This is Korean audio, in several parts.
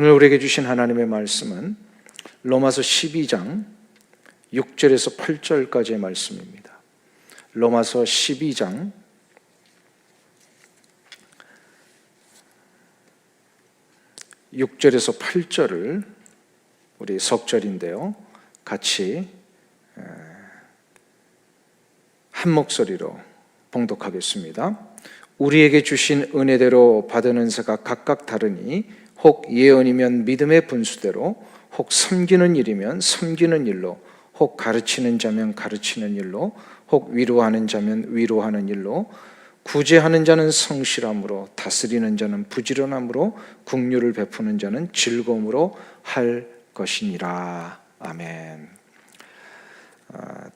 오늘 우리에게 주신 하나님의 말씀은 로마서 12장 6절에서 8절까지의 말씀입니다. 로마서 12장 6절에서 8절을 우리 석절인데요, 같이 한 목소리로 봉독하겠습니다. 우리에게 주신 은혜대로 받은 은사가 각각 다르니 혹 예언이면 믿음의 분수대로, 혹 섬기는 일이면 섬기는 일로, 혹 가르치는 자면 가르치는 일로, 혹 위로하는 자면 위로하는 일로, 구제하는 자는 성실함으로, 다스리는 자는 부지런함으로, 긍휼을 베푸는 자는 즐거움으로 할 것이니라. 아멘.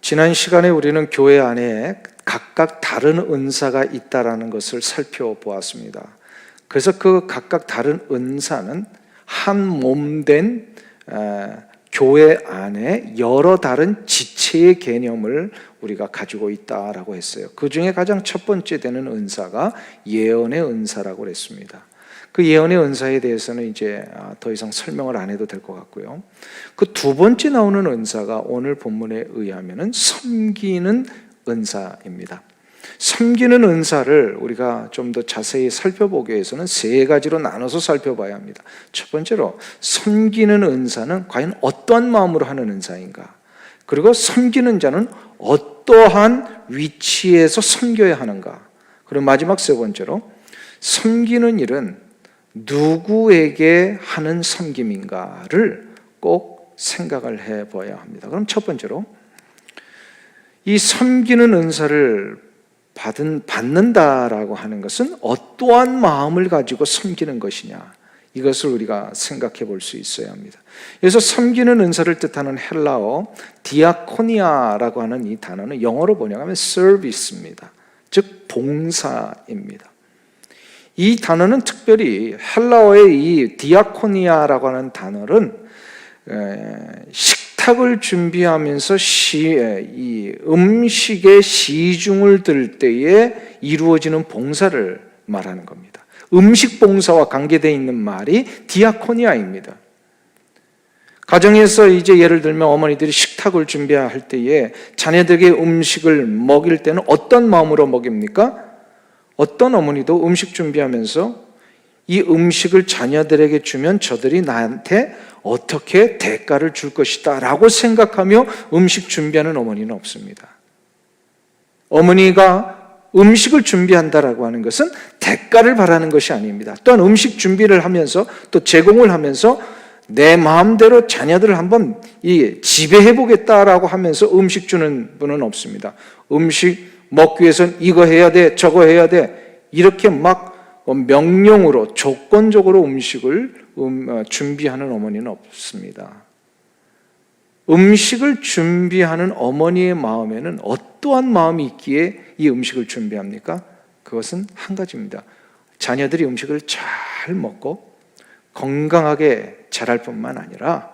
지난 시간에 우리는 교회 안에 각각 다른 은사가 있다라는 것을 살펴보았습니다. 그래서 그 각각 다른 은사는 한 몸된 교회 안에 여러 다른 지체의 개념을 우리가 가지고 있다라고 했어요. 그 중에 가장 첫 번째 되는 은사가 예언의 은사라고 했습니다. 그 예언의 은사에 대해서는 이제 더 이상 설명을 안 해도 될 것 같고요. 그 두 번째 나오는 은사가 오늘 본문에 의하면은 섬기는 은사입니다. 섬기는 은사를 우리가 좀 더 자세히 살펴보기 위해서는 세 가지로 나눠서 살펴봐야 합니다. 첫 번째로, 섬기는 은사는 과연 어떠한 마음으로 하는 은사인가? 그리고 섬기는 자는 어떠한 위치에서 섬겨야 하는가? 그리고 마지막 세 번째로, 섬기는 일은 누구에게 하는 섬김인가를 꼭 생각을 해봐야 합니다. 그럼 첫 번째로, 이 섬기는 은사를 받는다라고 하는 것은 어떠한 마음을 가지고 섬기는 것이냐, 이것을 우리가 생각해 볼 수 있어야 합니다. 그래서 섬기는 은사를 뜻하는 헬라어 디아코니아라고 하는 이 단어는 영어로 번역하면 service입니다. 즉 봉사입니다. 이 단어는 특별히 헬라어의 이 디아코니아라고 하는 단어는 식탁을 준비하면서 이 음식의 시중을 들 때에 이루어지는 봉사를 말하는 겁니다. 음식 봉사와 관계되어 있는 말이 디아코니아입니다. 가정에서 이제 예를 들면 어머니들이 식탁을 준비할 때에 자녀들에게 음식을 먹일 때는 어떤 마음으로 먹입니까? 어떤 어머니도 음식 준비하면서 이 음식을 자녀들에게 주면 저들이 나한테 어떻게 대가를 줄 것이다 라고 생각하며 음식 준비하는 어머니는 없습니다. 어머니가 음식을 준비한다라고 하는 것은 대가를 바라는 것이 아닙니다. 또한 음식 준비를 하면서 또 제공을 하면서 내 마음대로 자녀들을 한번 지배해 보겠다라고 하면서 음식 주는 분은 없습니다. 음식 먹기 위해서는 이거 해야 돼, 저거 해야 돼, 이렇게 막 명령으로 조건적으로 음식을 준비하는 어머니는 없습니다. 음식을 준비하는 어머니의 마음에는 어떠한 마음이 있기에 이 음식을 준비합니까? 그것은 한 가지입니다. 자녀들이 음식을 잘 먹고 건강하게 자랄 뿐만 아니라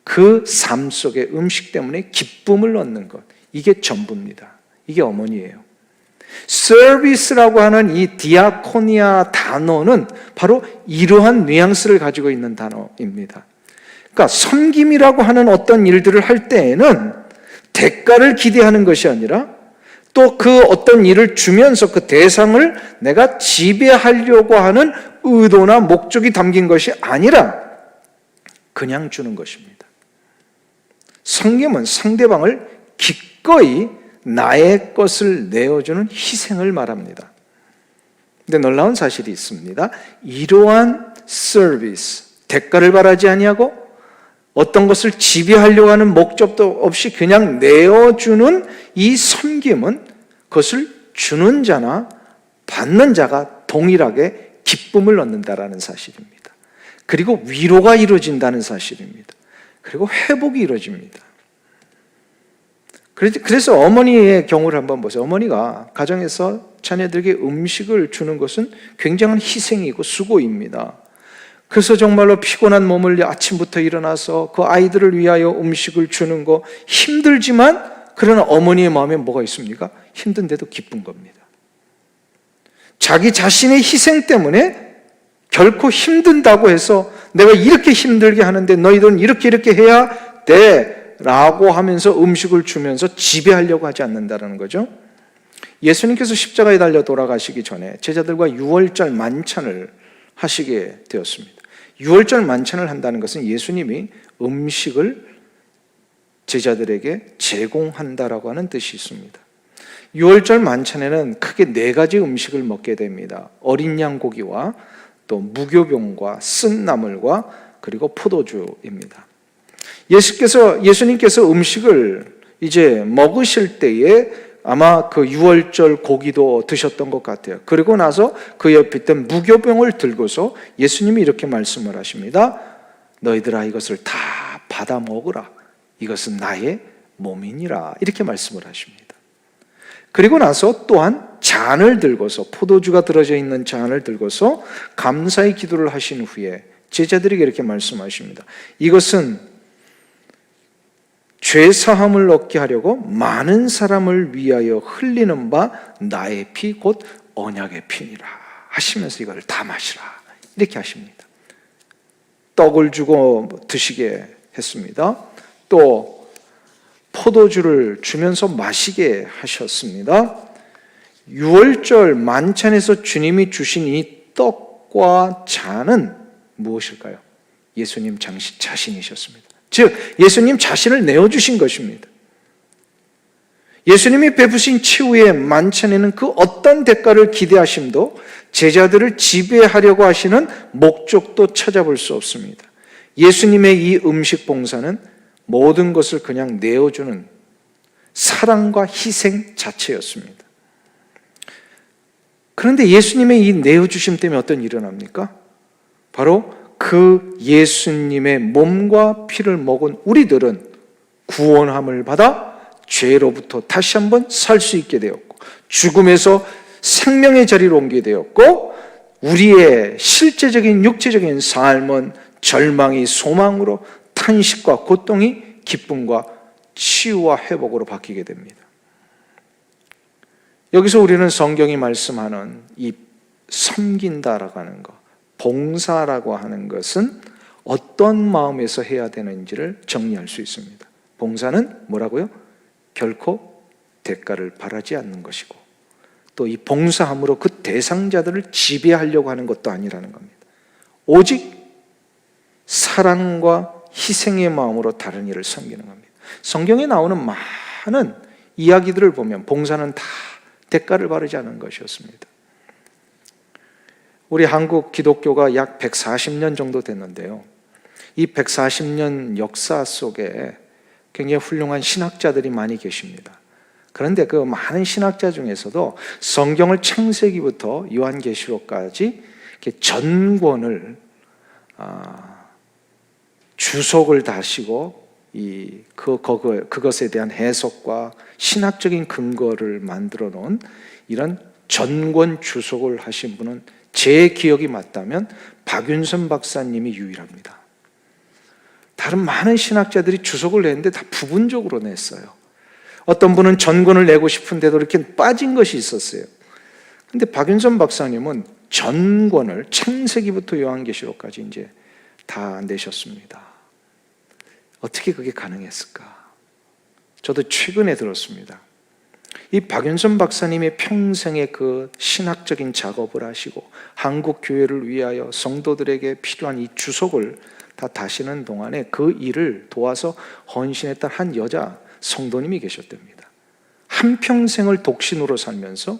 그 삶 속에 음식 때문에 기쁨을 얻는 것, 이게 전부입니다. 이게 어머니예요. 서비스라고 하는 이 디아코니아 단어는 바로 이러한 뉘앙스를 가지고 있는 단어입니다. 그러니까 섬김이라고 하는 어떤 일들을 할 때에는 대가를 기대하는 것이 아니라 또 그 어떤 일을 주면서 그 대상을 내가 지배하려고 하는 의도나 목적이 담긴 것이 아니라 그냥 주는 것입니다. 섬김은 상대방을 기꺼이 나의 것을 내어주는 희생을 말합니다. 근데 놀라운 사실이 있습니다. 이러한 서비스, 대가를 바라지 아니하고 어떤 것을 지배하려고 하는 목적도 없이 그냥 내어주는 이 섬김은 그것을 주는 자나 받는 자가 동일하게 기쁨을 얻는다라는 사실입니다. 그리고 위로가 이루어진다는 사실입니다. 그리고 회복이 이루어집니다. 그래서 어머니의 경우를 한번 보세요. 어머니가 가정에서 자녀들에게 음식을 주는 것은 굉장한 희생이고 수고입니다. 그래서 정말로 피곤한 몸을 아침부터 일어나서 그 아이들을 위하여 음식을 주는 거 힘들지만, 그러나 어머니의 마음에 뭐가 있습니까? 힘든데도 기쁜 겁니다. 자기 자신의 희생 때문에 결코 힘든다고 해서 내가 이렇게 힘들게 하는데 너희들은 이렇게 해야 돼 라고 하면서 음식을 주면서 지배하려고 하지 않는다는 거죠. 예수님께서 십자가에 달려 돌아가시기 전에 제자들과 유월절 만찬을 하시게 되었습니다. 유월절 만찬을 한다는 것은 예수님이 음식을 제자들에게 제공한다라고 하는 뜻이 있습니다. 유월절 만찬에는 크게 4가지 음식을 먹게 됩니다. 어린 양 고기와 또 무교병과 쓴 나물과 그리고 포도주입니다. 예수님께서 음식을 이제 먹으실 때에 아마 그 유월절 고기도 드셨던 것 같아요. 그리고 나서 그 옆에 있던 무교병을 들고서 예수님이 이렇게 말씀을 하십니다. 너희들아 이것을 다 받아 먹으라. 이것은 나의 몸이니라. 이렇게 말씀을 하십니다. 그리고 나서 또한 잔을 들고서 포도주가 들어져 있는 잔을 들고서 감사의 기도를 하신 후에 제자들에게 이렇게 말씀하십니다. 이것은 죄사함을 얻게 하려고 많은 사람을 위하여 흘리는 바 나의 피 곧 언약의 피니라 하시면서 이걸 다 마시라 이렇게 하십니다. 떡을 주고 드시게 했습니다. 또 포도주를 주면서 마시게 하셨습니다. 유월절 만찬에서 주님이 주신 이 떡과 잔은 무엇일까요? 예수님 자신이셨습니다. 즉 예수님 자신을 내어주신 것입니다. 예수님이 베푸신 최후의 만찬에는 그 어떤 대가를 기대하심도 제자들을 지배하려고 하시는 목적도 찾아볼 수 없습니다. 예수님의 이 음식 봉사는 모든 것을 그냥 내어주는 사랑과 희생 자체였습니다. 그런데 예수님의 이 내어주심 때문에 어떤 일이 일어납니까? 바로 그 예수님의 몸과 피를 먹은 우리들은 구원함을 받아 죄로부터 다시 한번 살 수 있게 되었고 죽음에서 생명의 자리로 옮게 되었고 우리의 실제적인 육체적인 삶은 절망이 소망으로 탄식과 고통이 기쁨과 치유와 회복으로 바뀌게 됩니다. 여기서 우리는 성경이 말씀하는 이 섬긴다라고 하는 것, 봉사라고 하는 것은 어떤 마음에서 해야 되는지를 정리할 수 있습니다. 봉사는 뭐라고요? 결코 대가를 바라지 않는 것이고 또 이 봉사함으로 그 대상자들을 지배하려고 하는 것도 아니라는 겁니다. 오직 사랑과 희생의 마음으로 다른 이를 섬기는 겁니다. 성경에 나오는 많은 이야기들을 보면 봉사는 다 대가를 바라지 않는 것이었습니다. 우리 한국 기독교가 약 140년 정도 됐는데요. 이 140년 역사 속에 굉장히 훌륭한 신학자들이 많이 계십니다. 그런데 그 많은 신학자 중에서도 성경을 창세기부터 요한계시록까지 이렇게 전권을 주석을 다시고 그것에 대한 해석과 신학적인 근거를 만들어 놓은 이런 전권 주석을 하신 분은 제 기억이 맞다면 박윤선 박사님이 유일합니다. 다른 많은 신학자들이 주석을 냈는데 다 부분적으로 냈어요. 어떤 분은 전권을 내고 싶은데도 이렇게 빠진 것이 있었어요. 그런데 박윤선 박사님은 전권을 창세기부터 요한계시록까지 이제 다 내셨습니다. 어떻게 그게 가능했을까? 저도 최근에 들었습니다. 이 박윤선 박사님의 평생의 그 신학적인 작업을 하시고 한국 교회를 위하여 성도들에게 필요한 이 주석을 다 다시는 동안에 그 일을 도와서 헌신했던 한 여자 성도님이 계셨답니다. 한평생을 독신으로 살면서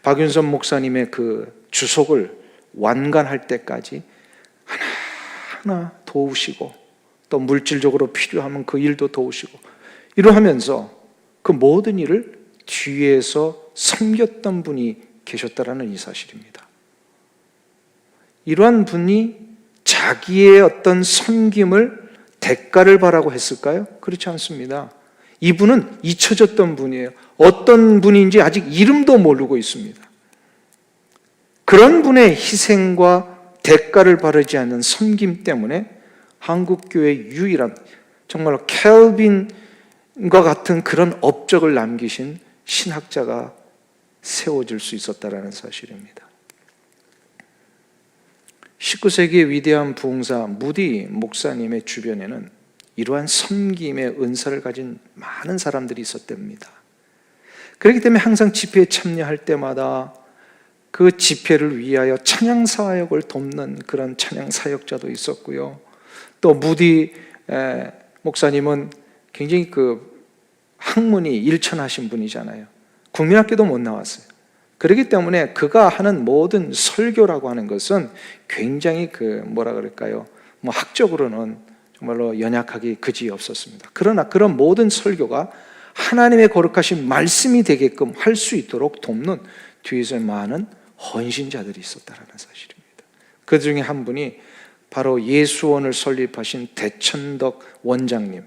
박윤선 목사님의 그 주석을 완간할 때까지 하나하나 도우시고 또 물질적으로 필요하면 그 일도 도우시고 이러하면서 그 모든 일을 뒤에서 섬겼던 분이 계셨다라는 이 사실입니다. 이러한 분이 자기의 어떤 섬김을 대가를 바라고 했을까요? 그렇지 않습니다. 이분은 잊혀졌던 분이에요. 어떤 분인지 아직 이름도 모르고 있습니다. 그런 분의 희생과 대가를 바라지 않는 섬김 때문에 한국교회의 유일한 정말로 켈빈과 같은 그런 업적을 남기신 신학자가 세워질 수 있었다는 사실입니다. 19세기의 위대한 부흥사 무디 목사님의 주변에는 이러한 섬김의 은사를 가진 많은 사람들이 있었답니다. 그렇기 때문에 항상 집회에 참여할 때마다 그 집회를 위하여 찬양 사역을 돕는 그런 찬양 사역자도 있었고요. 또 무디 목사님은 굉장히 그 학문이 일천하신 분이잖아요. 국민학교도 못 나왔어요. 그렇기 때문에 그가 하는 모든 설교라고 하는 것은 굉장히 학적으로는 정말로 연약하기 그지없었습니다. 그러나 그런 모든 설교가 하나님의 거룩하신 말씀이 되게끔 할 수 있도록 돕는 뒤에서 많은 헌신자들이 있었다는 사실입니다. 그 중에 한 분이 바로 예수원을 설립하신 대천덕 원장님의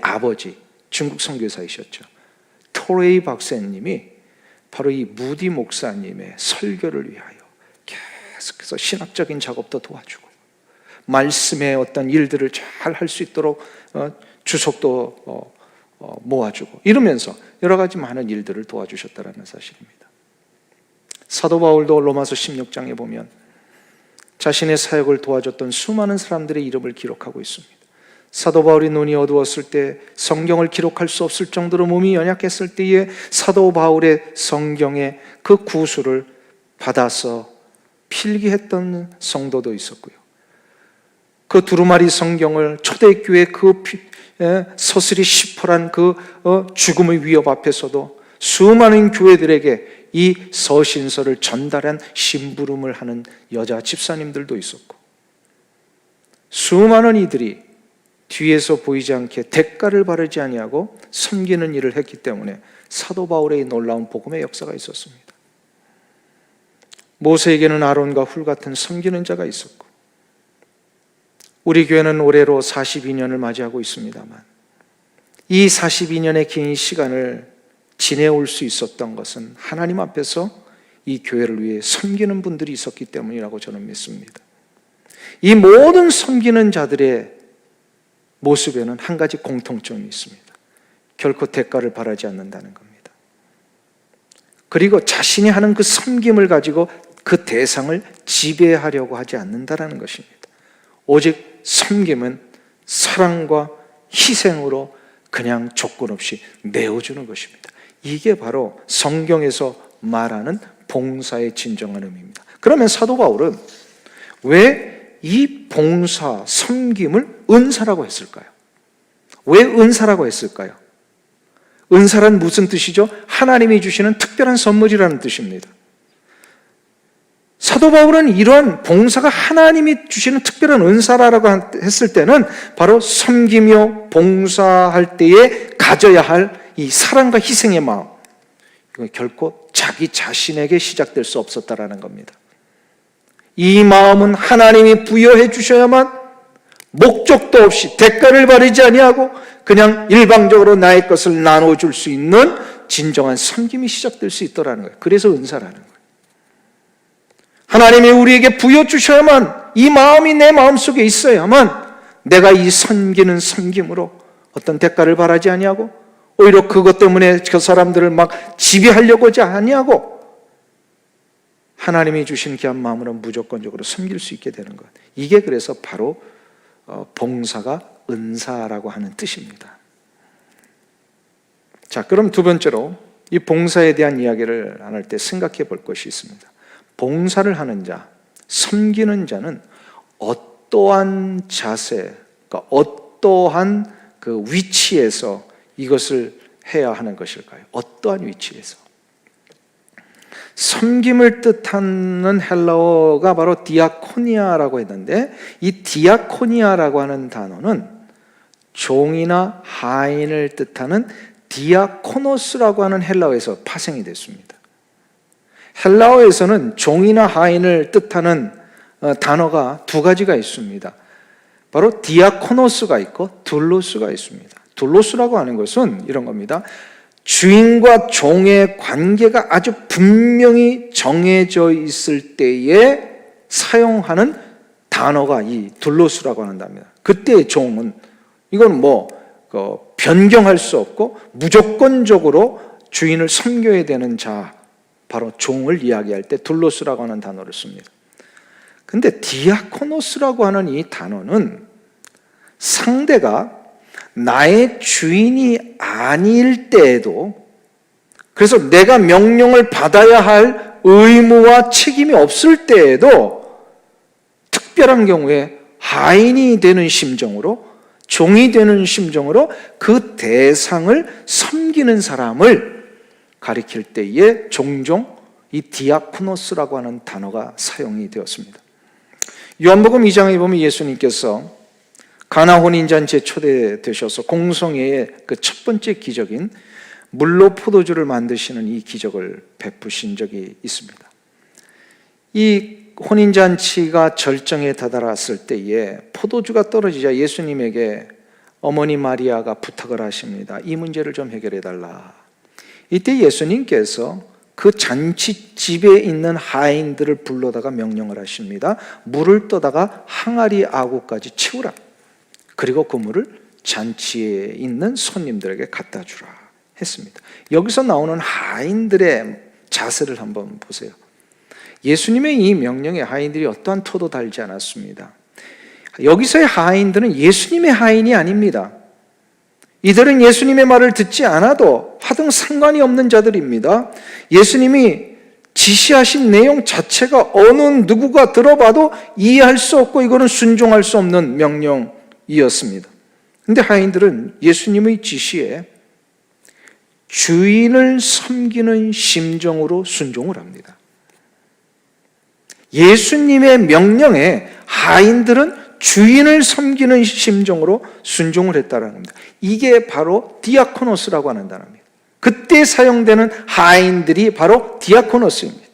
아버지, 중국 선교사이셨죠. 토레이 박사님이 바로 이 무디 목사님의 설교를 위하여 계속해서 신학적인 작업도 도와주고 말씀의 어떤 일들을 잘 할 수 있도록 주석도 모아주고 이러면서 여러 가지 많은 일들을 도와주셨다는 사실입니다. 사도 바울도 로마서 16장에 보면 자신의 사역을 도와줬던 수많은 사람들의 이름을 기록하고 있습니다. 사도 바울이 눈이 어두웠을 때, 성경을 기록할 수 없을 정도로 몸이 연약했을 때에 사도 바울의 성경의 그 구술을 받아서 필기했던 성도도 있었고요. 그 두루마리 성경을 초대교회 서슬이 시퍼란 그 죽음의 위협 앞에서도 수많은 교회들에게 이 서신서를 전달한 심부름을 하는 여자 집사님들도 있었고, 수많은 이들이 뒤에서 보이지 않게 대가를 바르지 아니하고 섬기는 일을 했기 때문에 사도 바울의 놀라운 복음의 역사가 있었습니다. 모세에게는 아론과 훌 같은 섬기는 자가 있었고, 우리 교회는 올해로 42년을 맞이하고 있습니다만 이 42년의 긴 시간을 지내올 수 있었던 것은 하나님 앞에서 이 교회를 위해 섬기는 분들이 있었기 때문이라고 저는 믿습니다. 이 모든 섬기는 자들의 모습에는 한 가지 공통점이 있습니다. 결코 대가를 바라지 않는다는 겁니다. 그리고 자신이 하는 그 섬김을 가지고 그 대상을 지배하려고 하지 않는다는 것입니다. 오직 섬김은 사랑과 희생으로 그냥 조건 없이 내어주는 것입니다. 이게 바로 성경에서 말하는 봉사의 진정한 의미입니다. 그러면 사도 바울은 왜 이 봉사, 섬김을 은사라고 했을까요? 왜 은사라고 했을까요? 은사란 무슨 뜻이죠? 하나님이 주시는 특별한 선물이라는 뜻입니다. 사도 바울은 이러한 봉사가 하나님이 주시는 특별한 은사라고 했을 때는 바로 섬기며 봉사할 때에 가져야 할 이 사랑과 희생의 마음, 이건 결코 자기 자신에게 시작될 수 없었다라는 겁니다. 이 마음은 하나님이 부여해 주셔야만 목적도 없이 대가를 바라지 아니하고 그냥 일방적으로 나의 것을 나눠줄 수 있는 진정한 섬김이 시작될 수 있더라는 거예요. 그래서 은사라는 거예요. 하나님이 우리에게 부여주셔야만, 이 마음이 내 마음속에 있어야만 내가 이 섬기는 섬김으로 어떤 대가를 바라지 아니하고 오히려 그것 때문에 그 사람들을 막 지배하려고 하지 아니하고 하나님이 주신 귀한 마음으로 무조건적으로 섬길 수 있게 되는 것. 이게 그래서 바로 봉사가 은사라고 하는 뜻입니다. 자, 그럼 두 번째로 이 봉사에 대한 이야기를 안 할 때 생각해 볼 것이 있습니다. 봉사를 하는 자, 섬기는 자는 어떠한 자세, 그러니까 어떠한 그 위치에서 이것을 해야 하는 것일까요? 어떠한 위치에서? 섬김을 뜻하는 헬라어가 바로 디아코니아라고 했는데, 이 디아코니아라고 하는 단어는 종이나 하인을 뜻하는 디아코노스라고 하는 헬라어에서 파생이 됐습니다. 헬라어에서는 종이나 하인을 뜻하는 단어가 두 가지가 있습니다. 바로 디아코노스가 있고 둘로스가 있습니다. 둘로스라고 하는 것은 이런 겁니다. 주인과 종의 관계가 아주 분명히 정해져 있을 때에 사용하는 단어가 이 둘로스라고 한답니다. 그때의 종은 이건 변경할 수 없고 무조건적으로 주인을 섬겨야 되는 자, 바로 종을 이야기할 때 둘로스라고 하는 단어를 씁니다. 근데 디아코노스라고 하는 이 단어는 상대가 나의 주인이 아닐 때에도, 그래서 내가 명령을 받아야 할 의무와 책임이 없을 때에도 특별한 경우에 하인이 되는 심정으로, 종이 되는 심정으로 그 대상을 섬기는 사람을 가리킬 때에 종종 이 디아코노스라고 하는 단어가 사용이 되었습니다. 요한복음 2장에 보면 예수님께서 가나 혼인잔치에 초대되셔서 공성회의 그 첫 번째 기적인 물로 포도주를 만드시는 이 기적을 베푸신 적이 있습니다. 이 혼인잔치가 절정에 다다랐을 때에 포도주가 떨어지자 예수님에게 어머니 마리아가 부탁을 하십니다. 이 문제를 좀 해결해 달라. 이때 예수님께서 그 잔치집에 있는 하인들을 불러다가 명령을 하십니다. 물을 떠다가 항아리 아구까지 채우라. 그리고 그 물을 잔치에 있는 손님들에게 갖다 주라 했습니다. 여기서 나오는 하인들의 자세를 한번 보세요. 예수님의 이 명령에 하인들이 어떠한 토도 달지 않았습니다. 여기서의 하인들은 예수님의 하인이 아닙니다. 이들은 예수님의 말을 듣지 않아도 하등 상관이 없는 자들입니다. 예수님이 지시하신 내용 자체가 어느 누구가 들어봐도 이해할 수 없고 이거는 순종할 수 없는 명령이었습니다. 그런데 하인들은 예수님의 지시에 주인을 섬기는 심정으로 순종을 합니다. 예수님의 명령에 하인들은 주인을 섬기는 심정으로 순종을 했다는 겁니다. 이게 바로 디아코노스라고 하는 단어입니다. 그때 사용되는 하인들이 바로 디아코노스입니다.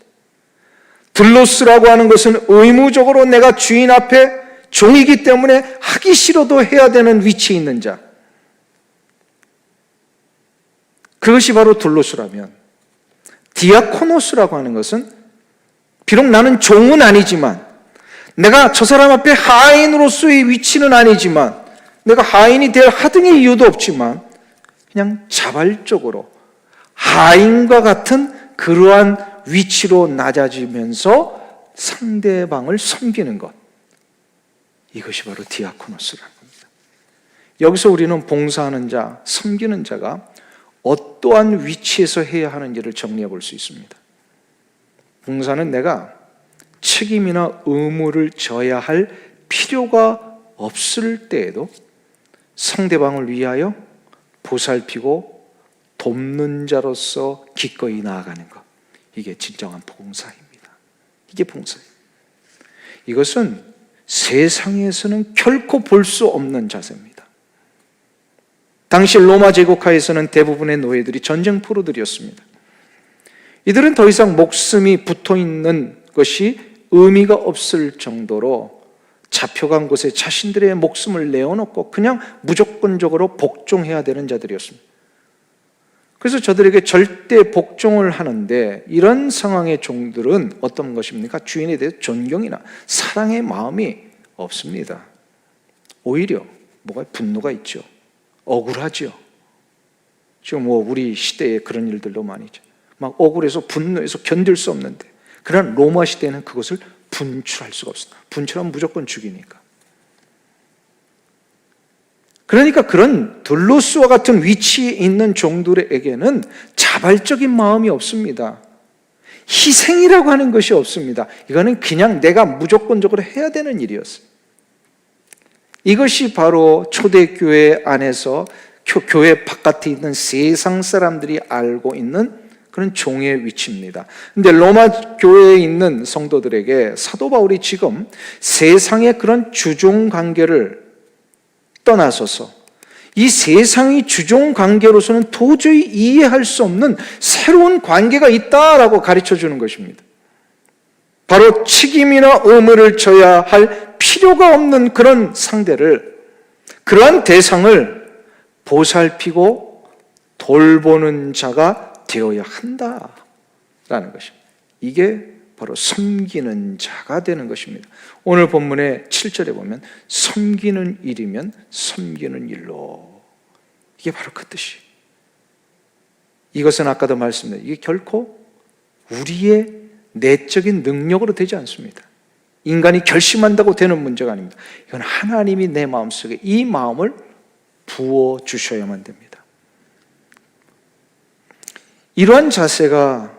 들로스라고 하는 것은 의무적으로 내가 주인 앞에 종이기 때문에 하기 싫어도 해야 되는 위치에 있는 자, 그것이 바로 들로스라면, 디아코노스라고 하는 것은 비록 나는 종은 아니지만, 내가 저 사람 앞에 하인으로서의 위치는 아니지만, 내가 하인이 될 하등의 이유도 없지만 그냥 자발적으로 하인과 같은 그러한 위치로 낮아지면서 상대방을 섬기는 것, 이것이 바로 디아코노스라는 겁니다. 여기서 우리는 봉사하는 자, 섬기는 자가 어떠한 위치에서 해야 하는지를 정리해 볼 수 있습니다. 봉사는 내가 책임이나 의무를 져야 할 필요가 없을 때에도 상대방을 위하여 보살피고 돕는 자로서 기꺼이 나아가는 것, 이게 진정한 봉사입니다. 이게 봉사예요. 이것은 세상에서는 결코 볼 수 없는 자세입니다. 당시 로마 제국하에서는 대부분의 노예들이 전쟁 포로들이었습니다. 이들은 더 이상 목숨이 붙어 있는 것이 의미가 없을 정도로 잡혀간 곳에 자신들의 목숨을 내어놓고 그냥 무조건적으로 복종해야 되는 자들이었습니다. 그래서 저들에게 절대 복종을 하는데, 이런 상황의 종들은 어떤 것입니까? 주인에 대해 존경이나 사랑의 마음이 없습니다. 오히려 뭐가 분노가 있죠. 억울하죠. 지금 우리 시대에 그런 일들도 많이죠. 막 억울해서 분노해서 견딜 수 없는데, 그러나 로마 시대에는 그것을 분출할 수가 없습니다. 분출하면 무조건 죽이니까. 그러니까 그런 들로스와 같은 위치에 있는 종들에게는 자발적인 마음이 없습니다. 희생이라고 하는 것이 없습니다. 이거는 그냥 내가 무조건적으로 해야 되는 일이었어요. 이것이 바로 초대교회 안에서 교회 바깥에 있는 세상 사람들이 알고 있는 그런 종의 위치입니다. 근데 로마 교회에 있는 성도들에게 사도 바울이 지금 세상의 그런 주종 관계를 떠나서서 이 세상의 주종 관계로서는 도저히 이해할 수 없는 새로운 관계가 있다라고 가르쳐 주는 것입니다. 바로 책임이나 의무를 져야 할 필요가 없는 그런 상대를, 그러한 대상을 보살피고 돌보는 자가 되어야 한다라는 것입니다. 이게 바로 섬기는 자가 되는 것입니다. 오늘 본문의 7절에 보면 섬기는 일이면 섬기는 일로, 이게 바로 그 뜻이. 이것은 아까도 말씀드렸는데 이게 결코 우리의 내적인 능력으로 되지 않습니다. 인간이 결심한다고 되는 문제가 아닙니다. 이건 하나님이 내 마음속에 이 마음을 부어 주셔야만 됩니다. 이러한 자세가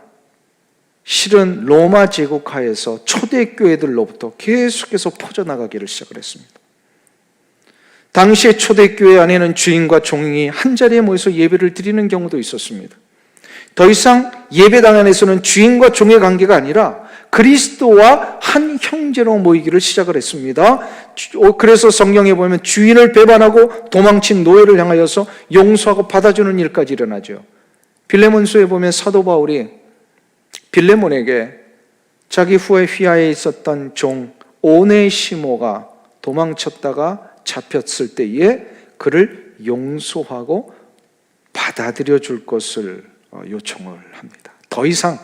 실은 로마 제국하에서 초대교회들로부터 계속해서 퍼져나가기를 시작을 했습니다. 당시의 초대교회 안에는 주인과 종이 한자리에 모여서 예배를 드리는 경우도 있었습니다. 더 이상 예배당 안에서는 주인과 종의 관계가 아니라 그리스도와 한 형제로 모이기를 시작을 했습니다. 그래서 성경에 보면 주인을 배반하고 도망친 노예를 향하여서 용서하고 받아주는 일까지 일어나죠. 빌레몬서에 보면 사도 바울이 빌레몬에게 자기 후에 휘하에 있었던 종 오네시모가 도망쳤다가 잡혔을 때에 그를 용서하고 받아들여 줄 것을 요청을 합니다. 더 이상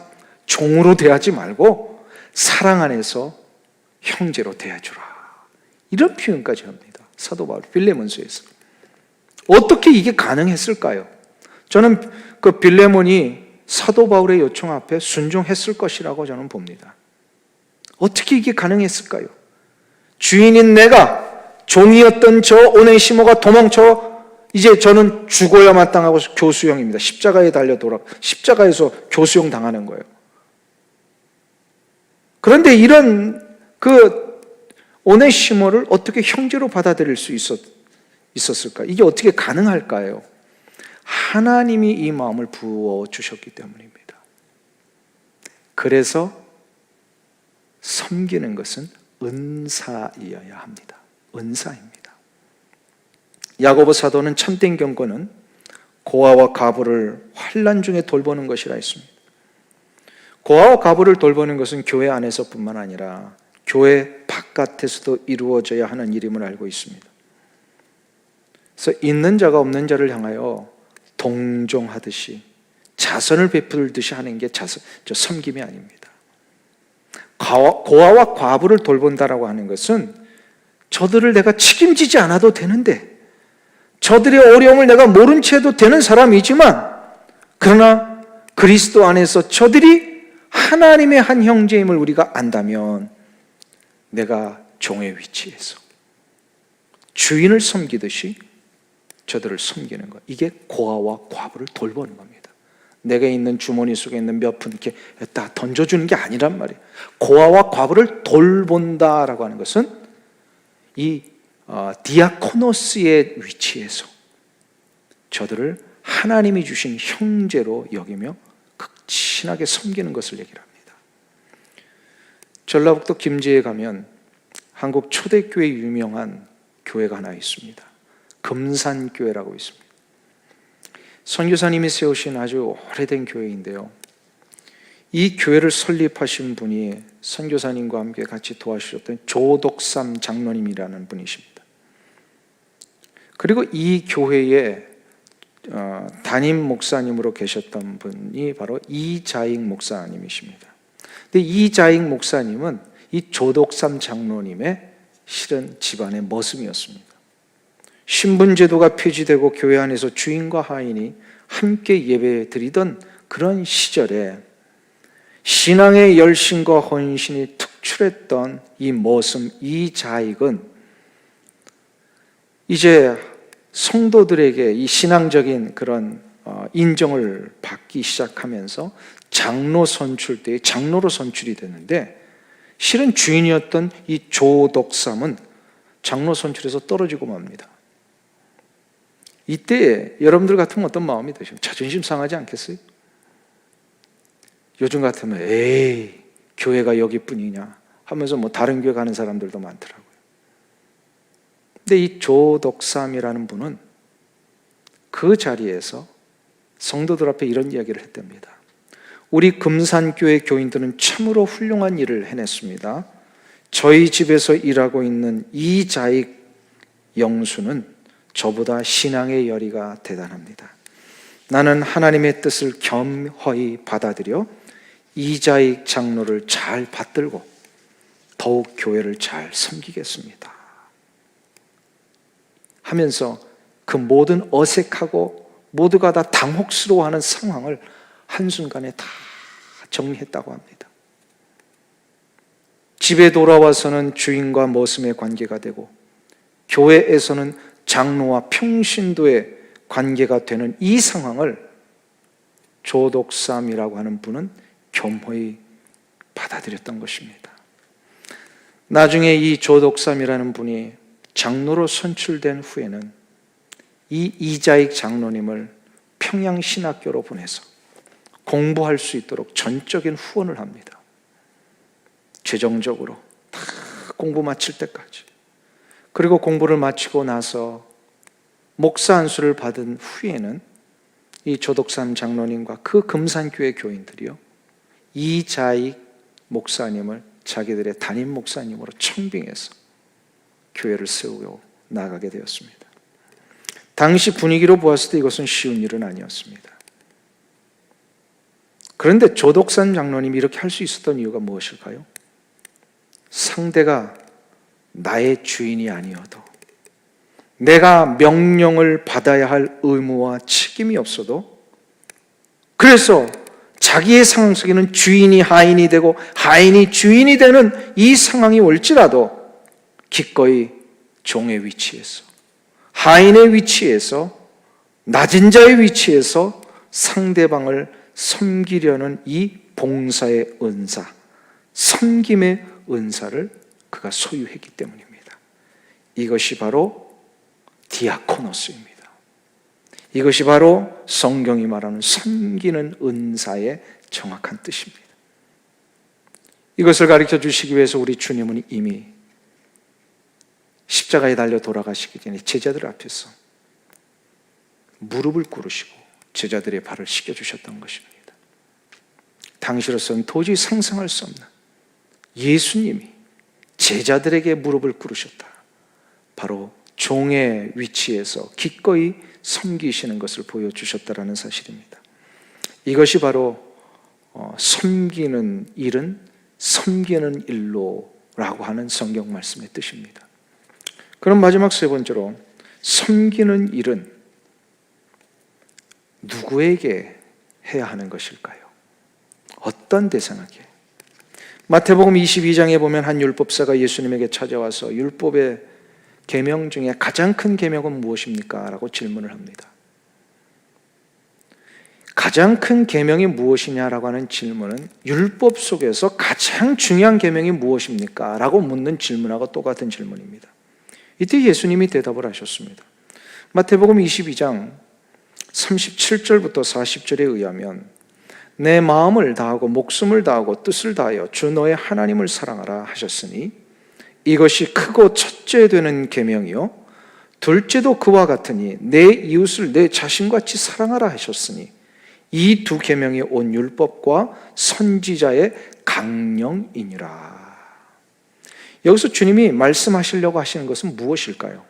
종으로 대하지 말고 사랑 안에서 형제로 대해주라. 이런 표현까지 합니다. 사도 바울 빌레몬서에서. 어떻게 이게 가능했을까요? 저는 그 빌레몬이 사도 바울의 요청 앞에 순종했을 것이라고 저는 봅니다. 어떻게 이게 가능했을까요? 주인인 내가 종이었던 저 오네시모가 도망쳐 이제 저는 죽어야 마땅하고 교수형입니다. 십자가에 달려 십자가에서 교수형 당하는 거예요. 그런데 이런 그 오네시모를 어떻게 형제로 받아들일 수 있었을까? 이게 어떻게 가능할까요? 하나님이 이 마음을 부어 주셨기 때문입니다. 그래서 섬기는 것은 은사이어야 합니다. 은사입니다. 야고보 사도는 참된 경건은 고아와 과부를 환난 중에 돌보는 것이라 했습니다. 고아와 과부를 돌보는 것은 교회 안에서뿐만 아니라 교회 바깥에서도 이루어져야 하는 일임을 알고 있습니다. 그래서 있는 자가 없는 자를 향하여 동정하듯이 자선을 베풀듯이 하는 게 섬김이 아닙니다. 고아와 과부를 돌본다라고 하는 것은 저들을 내가 책임지지 않아도 되는데, 저들의 어려움을 내가 모른 채 해도 되는 사람이지만, 그러나 그리스도 안에서 저들이 하나님의 한 형제임을 우리가 안다면 내가 종의 위치에서 주인을 섬기듯이 저들을 섬기는 것, 이게 고아와 과부를 돌보는 겁니다. 내가 있는 주머니 속에 있는 몇 푼 이렇게 다 던져주는 게 아니란 말이에요. 고아와 과부를 돌본다라고 하는 것은 이 디아코노스의 위치에서 저들을 하나님이 주신 형제로 여기며 극진하게 섬기는 것을 얘기를 합니다. 전라북도 김제에 가면 한국 초대교회 유명한 교회가 하나 있습니다. 금산교회라고 있습니다. 선교사님이 세우신 아주 오래된 교회인데요, 이 교회를 설립하신 분이 선교사님과 함께 같이 도와주셨던 조덕삼 장로님이라는 분이십니다. 그리고 이 교회에 담임 목사님으로 계셨던 분이 바로 이자익 목사님이십니다. 근데 이자익 목사님은 이 조덕삼 장로님의 실은 집안의 머슴이었습니다. 신분제도가 폐지되고 교회 안에서 주인과 하인이 함께 예배 드리던 그런 시절에 신앙의 열심과 헌신이 특출했던 이 머슴 이자익은 이제 성도들에게 이 신앙적인 그런 인정을 받기 시작하면서 장로 선출 때에 장로로 선출이 됐는데, 실은 주인이었던 이 조덕삼은 장로 선출에서 떨어지고 맙니다. 이때 여러분들 같으면 어떤 마음이 드시면 자존심 상하지 않겠어요? 요즘 같으면 에이 교회가 여기뿐이냐 하면서 뭐 다른 교회 가는 사람들도 많더라고요. 근데 이 조덕삼이라는 분은 그 자리에서 성도들 앞에 이런 이야기를 했답니다. 우리 금산교회 교인들은 참으로 훌륭한 일을 해냈습니다. 저희 집에서 일하고 있는 이자익 영수는 저보다 신앙의 열의가 대단합니다. 나는 하나님의 뜻을 겸허히 받아들여 이자익 장로를 잘 받들고 더욱 교회를 잘 섬기겠습니다 하면서 그 모든 어색하고 모두가 다 당혹스러워하는 상황을 한순간에 다 정리했다고 합니다. 집에 돌아와서는 주인과 머슴의 관계가 되고 교회에서는 장로와 평신도의 관계가 되는 이 상황을 조독삼이라고 하는 분은 겸허히 받아들였던 것입니다. 나중에 이 조독삼이라는 분이 장로로 선출된 후에는 이 이자익 장로님을 평양신학교로 보내서 공부할 수 있도록 전적인 후원을 합니다. 최종적으로 다 공부 마칠 때까지. 그리고 공부를 마치고 나서 목사 안수를 받은 후에는 이 조독삼 장로님과 그 금산교회 교인들이요, 이자익 목사님을 자기들의 담임 목사님으로 청빙해서 교회를 세우고 나가게 되었습니다. 당시 분위기로 보았을 때 이것은 쉬운 일은 아니었습니다. 그런데 조독삼 장로님이 이렇게 할 수 있었던 이유가 무엇일까요? 상대가 나의 주인이 아니어도, 내가 명령을 받아야 할 의무와 책임이 없어도, 그래서 자기의 상황 속에는 주인이 하인이 되고 하인이 주인이 되는 이 상황이 올지라도 기꺼이 종의 위치에서, 하인의 위치에서, 낮은 자의 위치에서 상대방을 섬기려는 이 봉사의 은사, 섬김의 은사를 그가 소유했기 때문입니다. 이것이 바로 디아코노스입니다. 이것이 바로 성경이 말하는 섬기는 은사의 정확한 뜻입니다. 이것을 가르쳐 주시기 위해서 우리 주님은 이미 십자가에 달려 돌아가시기 전에 제자들 앞에서 무릎을 꿇으시고 제자들의 발을 씻겨주셨던 것입니다. 당시로서는 도저히 상상할 수 없는 예수님이 제자들에게 무릎을 꿇으셨다. 바로 종의 위치에서 기꺼이 섬기시는 것을 보여주셨다라는 사실입니다. 이것이 바로 섬기는 일은 섬기는 일로라고 하는 성경 말씀의 뜻입니다. 그럼 마지막 세 번째로, 섬기는 일은 누구에게 해야 하는 것일까요? 어떤 대상에게? 마태복음 22장에 보면 한 율법사가 예수님에게 찾아와서 율법의 계명 중에 가장 큰 계명은 무엇입니까? 라고 질문을 합니다. 가장 큰 계명이 무엇이냐라고 하는 질문은 율법 속에서 가장 중요한 계명이 무엇입니까? 라고 묻는 질문하고 똑같은 질문입니다. 이때 예수님이 대답을 하셨습니다. 마태복음 22장 37절부터 40절에 의하면 내 마음을 다하고 목숨을 다하고 뜻을 다하여 주 너의 하나님을 사랑하라 하셨으니 이것이 크고 첫째 되는 계명이요 둘째도 그와 같으니 내 이웃을 내 자신같이 사랑하라 하셨으니 이 두 계명이 온 율법과 선지자의 강령이니라. 여기서 주님이 말씀하시려고 하시는 것은 무엇일까요?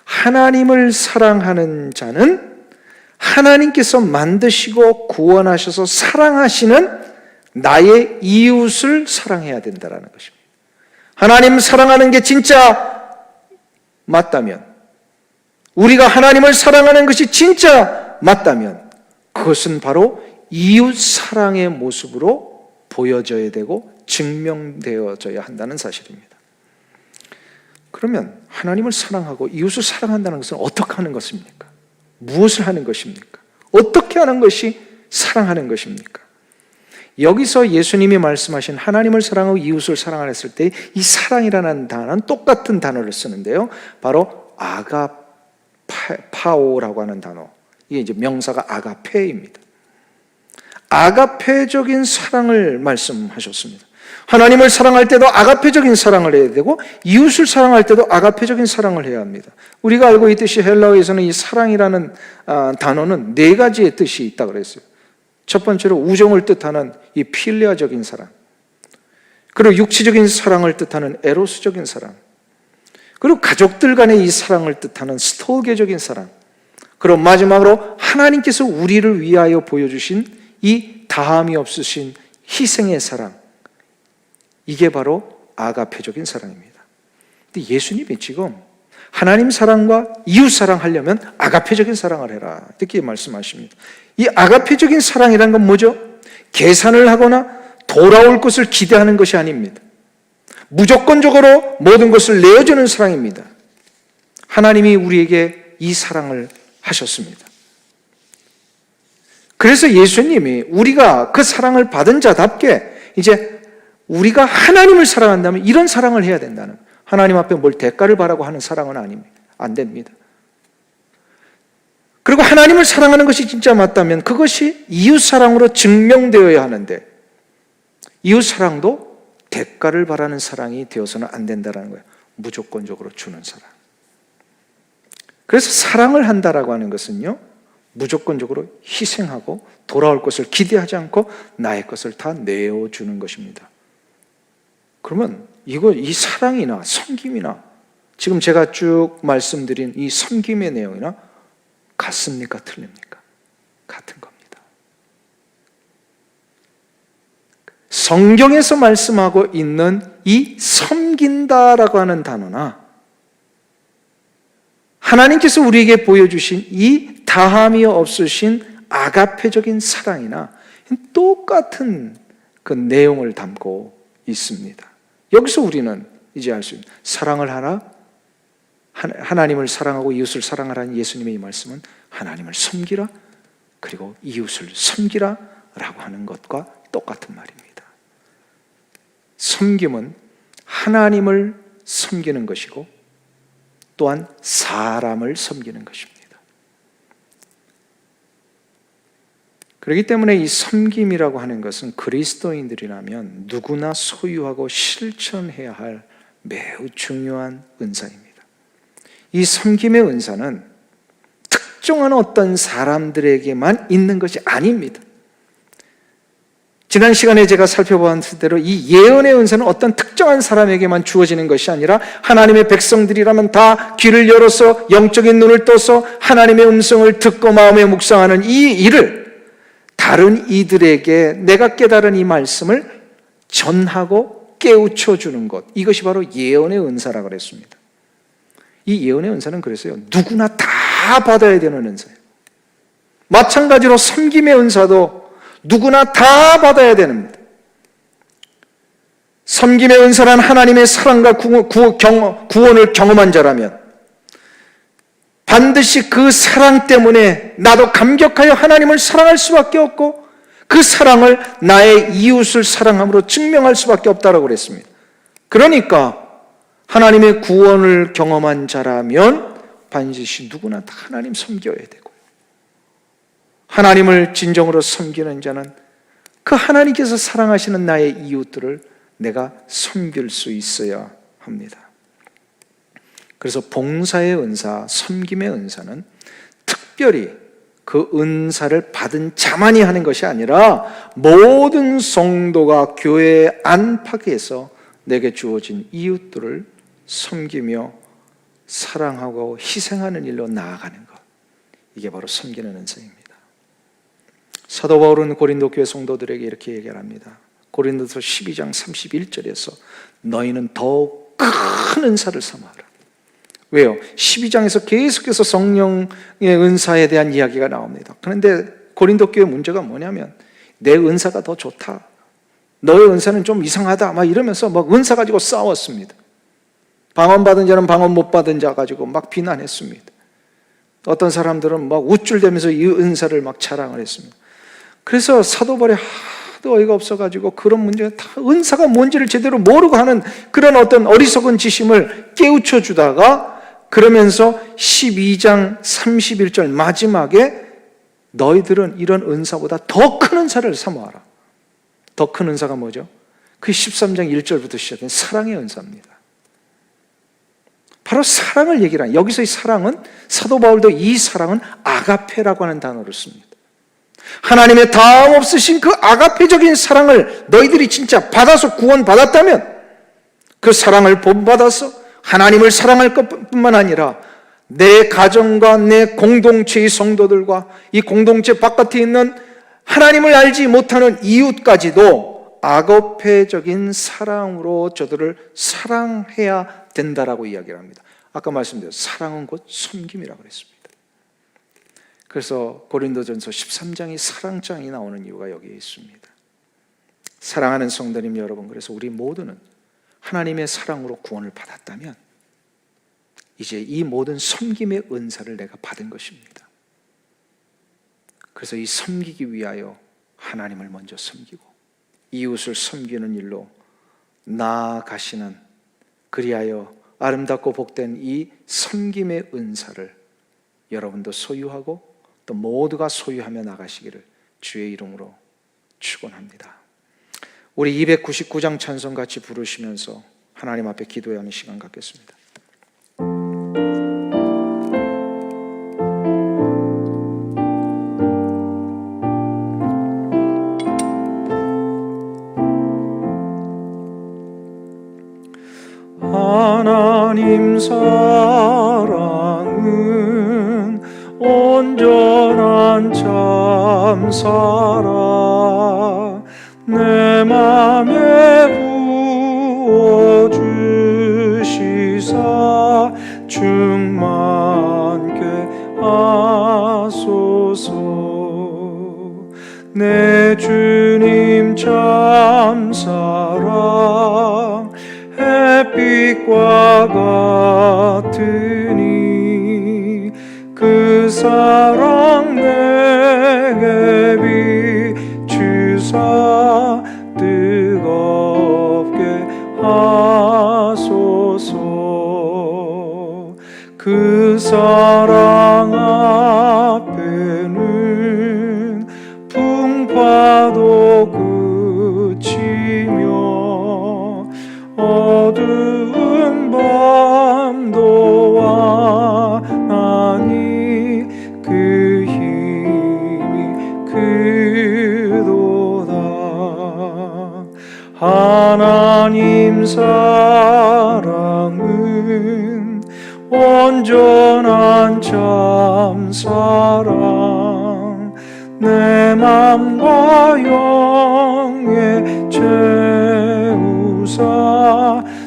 하나님을 사랑하는 자는 하나님께서 만드시고 구원하셔서 사랑하시는 나의 이웃을 사랑해야 된다는 것입니다. 하나님 사랑하는 게 진짜 맞다면, 우리가 하나님을 사랑하는 것이 진짜 맞다면 그것은 바로 이웃 사랑의 모습으로 보여져야 되고 증명되어져야 한다는 사실입니다. 그러면 하나님을 사랑하고 이웃을 사랑한다는 것은 어떻게 하는 것입니까? 무엇을 하는 것입니까? 어떻게 하는 것이 사랑하는 것입니까? 여기서 예수님이 말씀하신 하나님을 사랑하고 이웃을 사랑하라 했을 때 이 사랑이라는 단어는 똑같은 단어를 쓰는데요, 바로 아가파오라고 하는 단어, 이게 이제 명사가 아가페입니다. 아가페적인 사랑을 말씀하셨습니다. 하나님을 사랑할 때도 아가페적인 사랑을 해야 되고 이웃을 사랑할 때도 아가페적인 사랑을 해야 합니다. 우리가 알고 있듯이 헬라어에서는 이 사랑이라는 단어는 네 가지의 뜻이 있다고 그랬어요. 첫 번째로 우정을 뜻하는 이 필리아적인 사랑, 그리고 육체적인 사랑을 뜻하는 에로스적인 사랑, 그리고 가족들 간의 이 사랑을 뜻하는 스토게적인 사랑, 그리고 마지막으로 하나님께서 우리를 위하여 보여주신 이 다함이 없으신 희생의 사랑, 이게 바로 아가페적인 사랑입니다. 근데 예수님이 지금 하나님 사랑과 이웃 사랑하려면 아가페적인 사랑을 해라 이렇게 말씀하십니다. 이 아가페적인 사랑이라는 건 뭐죠? 계산을 하거나 돌아올 것을 기대하는 것이 아닙니다. 무조건적으로 모든 것을 내어주는 사랑입니다. 하나님이 우리에게 이 사랑을 하셨습니다. 그래서 예수님이 우리가 그 사랑을 받은 자답게 이제 우리가 하나님을 사랑한다면 이런 사랑을 해야 된다는, 하나님 앞에 뭘 대가를 바라고 하는 사랑은 아닙니다. 안 됩니다. 그리고 하나님을 사랑하는 것이 진짜 맞다면 그것이 이웃사랑으로 증명되어야 하는데, 이웃사랑도 대가를 바라는 사랑이 되어서는 안 된다는 거예요. 무조건적으로 주는 사랑. 그래서 사랑을 한다라고 하는 것은요, 무조건적으로 희생하고 돌아올 것을 기대하지 않고 나의 것을 다 내어주는 것입니다. 그러면 이 사랑이나 섬김이나 지금 제가 쭉 말씀드린 이 섬김의 내용이나 같습니까? 틀립니까? 같은 겁니다. 성경에서 말씀하고 있는 이 섬긴다라고 하는 단어나 하나님께서 우리에게 보여주신 이 다함이 없으신 아가페적인 사랑이나 똑같은 그 내용을 담고 있습니다. 여기서 우리는 이제 알 수 있는, 사랑을 하라, 하나님을 사랑하고 이웃을 사랑하라는 예수님의 이 말씀은 하나님을 섬기라 그리고 이웃을 섬기라 라고 하는 것과 똑같은 말입니다. 섬김은 하나님을 섬기는 것이고 또한 사람을 섬기는 것입니다. 그렇기 때문에 이 섬김이라고 하는 것은 그리스도인들이라면 누구나 소유하고 실천해야 할 매우 중요한 은사입니다. 이 섬김의 은사는 특정한 어떤 사람들에게만 있는 것이 아닙니다. 지난 시간에 제가 살펴보았을 대로 이 예언의 은사는 어떤 특정한 사람에게만 주어지는 것이 아니라 하나님의 백성들이라면 다 귀를 열어서 영적인 눈을 떠서 하나님의 음성을 듣고 마음에 묵상하는 이 일을 다른 이들에게 내가 깨달은 이 말씀을 전하고 깨우쳐 주는 것, 이것이 바로 예언의 은사라고 그랬습니다. 이 예언의 은사는 그래서요, 누구나 다 받아야 되는 은사예요. 마찬가지로 섬김의 은사도 누구나 다 받아야 됩니다. 섬김의 은사란 하나님의 사랑과 구원을 경험한 자라면 반드시 그 사랑 때문에 나도 감격하여 하나님을 사랑할 수밖에 없고 그 사랑을 나의 이웃을 사랑함으로 증명할 수밖에 없다고 그랬습니다. 그러니까 하나님의 구원을 경험한 자라면 반드시 누구나 다 하나님 섬겨야 되고요. 하나님을 진정으로 섬기는 자는 그 하나님께서 사랑하시는 나의 이웃들을 내가 섬길 수 있어야 합니다. 그래서 봉사의 은사, 섬김의 은사는 특별히 그 은사를 받은 자만이 하는 것이 아니라 모든 성도가 교회 안팎에서 내게 주어진 이웃들을 섬기며 사랑하고 희생하는 일로 나아가는 것, 이게 바로 섬기는 은사입니다. 사도 바울은 고린도 교회 성도들에게 이렇게 얘기합니다. 고린도서 12장 31절에서 너희는 더욱 큰 은사를 삼아라. 왜요? 12장에서 계속해서 성령의 은사에 대한 이야기가 나옵니다. 그런데 고린도 교회 문제가 뭐냐면 내 은사가 더 좋다, 너의 은사는 좀 이상하다 막 이러면서 막 은사 가지고 싸웠습니다. 방언 받은 자는 방언 못 받은 자 가지고 막 비난했습니다. 어떤 사람들은 막 우쭐대면서 이 은사를 막 자랑을 했습니다. 그래서 사도 바울이 하도 어이가 없어가지고 그런 문제가 다 은사가 뭔지를 제대로 모르고 하는 그런 어떤 어리석은 지심을 깨우쳐 주다가 그러면서 12장 31절 마지막에 너희들은 이런 은사보다 더 큰 은사를 사모하라. 더 큰 은사가 뭐죠? 그 13장 1절부터 시작된 사랑의 은사입니다. 바로 사랑을 얘기를 하는, 여기서 이 사랑은, 사도 바울도 이 사랑은 아가페라고 하는 단어를 씁니다. 하나님의 다음 없으신 그 아가페적인 사랑을 너희들이 진짜 받아서 구원받았다면 그 사랑을 본받아서 하나님을 사랑할 것뿐만 아니라 내 가정과 내 공동체의 성도들과 이 공동체 바깥에 있는 하나님을 알지 못하는 이웃까지도 아가페적인 사랑으로 저들을 사랑해야 된다라고 이야기를 합니다. 아까 말씀드렸죠. 사랑은 곧 섬김이라고 그랬습니다. 그래서 고린도전서 13장이 사랑장이 나오는 이유가 여기에 있습니다. 사랑하는 성도님 여러분, 그래서 우리 모두는 하나님의 사랑으로 구원을 받았다면 이제 이 모든 섬김의 은사를 내가 받은 것입니다. 그래서 이 섬기기 위하여 하나님을 먼저 섬기고 이웃을 섬기는 일로 나아가시는, 그리하여 아름답고 복된 이 섬김의 은사를 여러분도 소유하고 또 모두가 소유하며 나가시기를 주의 이름으로 축원합니다. 우리 299장 찬송 같이 부르시면서 하나님 앞에 기도하는 시간 갖겠습니다. 하나님 사랑은 온전한 참사랑 내 맘에 부어주시사 충만케 하소서. 내 주님 참사랑 햇빛과 같으니 그 사랑 내게 비추사 뜨겁게 하소서. 그 사랑 앞에는 풍파도 그치며 어두운 밤도 와나니 그 힘이 크도다. 하나님 사랑은 온전한 참사랑 내 맘과 영에 채우사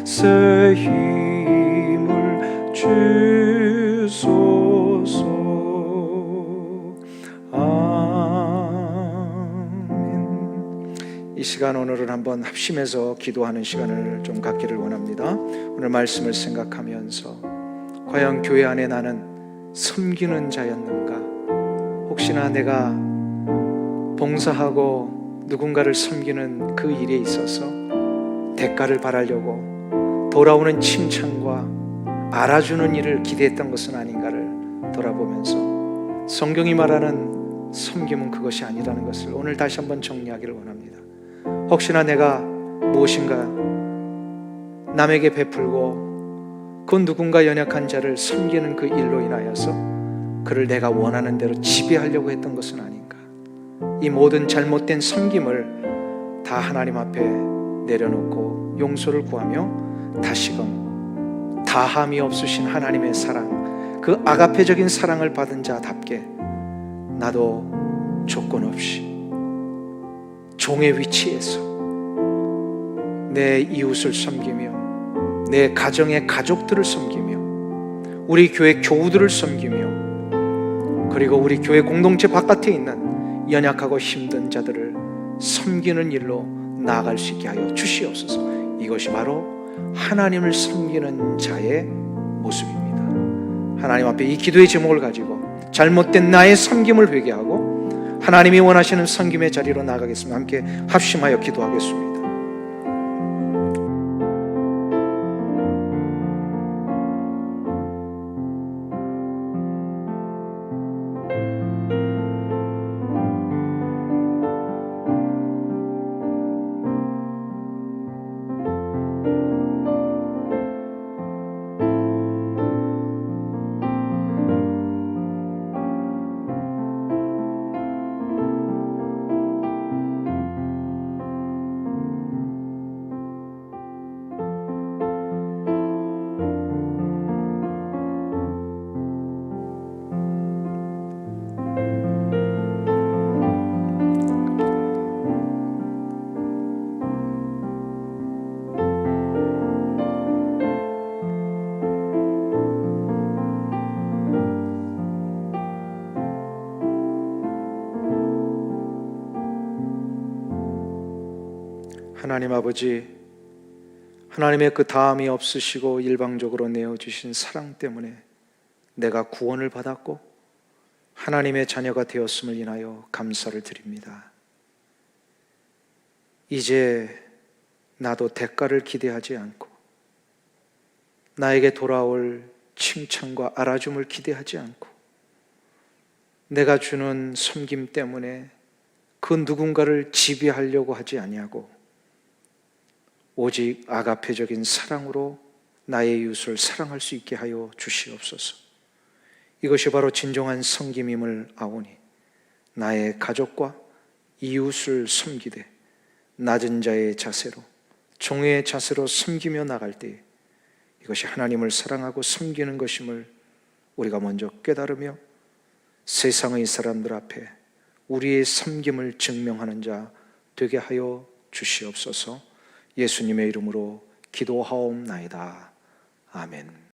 새 힘을 주소서. 아멘. 이 시간 오늘은 한번 합심해서 기도하는 시간을 좀 갖기를 원합니다. 오늘 말씀을 생각하면서 과연 교회 안에 나는 섬기는 자였는가? 혹시나 내가 봉사하고 누군가를 섬기는 그 일에 있어서 대가를 바라려고 돌아오는 칭찬과 알아주는 일을 기대했던 것은 아닌가를 돌아보면서 성경이 말하는 섬김은 그것이 아니라는 것을 오늘 다시 한번 정리하기를 원합니다. 혹시나 내가 무엇인가 남에게 베풀고 그 누군가 연약한 자를 섬기는 그 일로 인하여서 그를 내가 원하는 대로 지배하려고 했던 것은 아닌가? 이 모든 잘못된 섬김을 다 하나님 앞에 내려놓고 용서를 구하며 다시금 다함이 없으신 하나님의 사랑, 그 아가페적인 사랑을 받은 자답게 나도 조건 없이 종의 위치에서 내 이웃을 섬기며 내 가정의 가족들을 섬기며 우리 교회 교우들을 섬기며 그리고 우리 교회 공동체 바깥에 있는 연약하고 힘든 자들을 섬기는 일로 나아갈 수 있게 하여 주시옵소서. 이것이 바로 하나님을 섬기는 자의 모습입니다. 하나님 앞에 이 기도의 제목을 가지고 잘못된 나의 섬김을 회개하고 하나님이 원하시는 섬김의 자리로 나아가겠습니다. 함께 합심하여 기도하겠습니다. 하나님 아버지, 하나님의 그 다함이 없으시고 일방적으로 내어주신 사랑 때문에 내가 구원을 받았고 하나님의 자녀가 되었음을 인하여 감사를 드립니다. 이제 나도 대가를 기대하지 않고 나에게 돌아올 칭찬과 알아줌을 기대하지 않고 내가 주는 섬김 때문에 그 누군가를 지배하려고 하지 아니하고 오직 아가페적인 사랑으로 나의 이웃을 사랑할 수 있게 하여 주시옵소서. 이것이 바로 진정한 섬김임을 아오니 나의 가족과 이웃을 섬기되 낮은 자의 자세로 종의 자세로 섬기며 나갈 때에 이것이 하나님을 사랑하고 섬기는 것임을 우리가 먼저 깨달으며 세상의 사람들 앞에 우리의 섬김을 증명하는 자 되게 하여 주시옵소서. 예수님의 이름으로 기도하옵나이다. 아멘.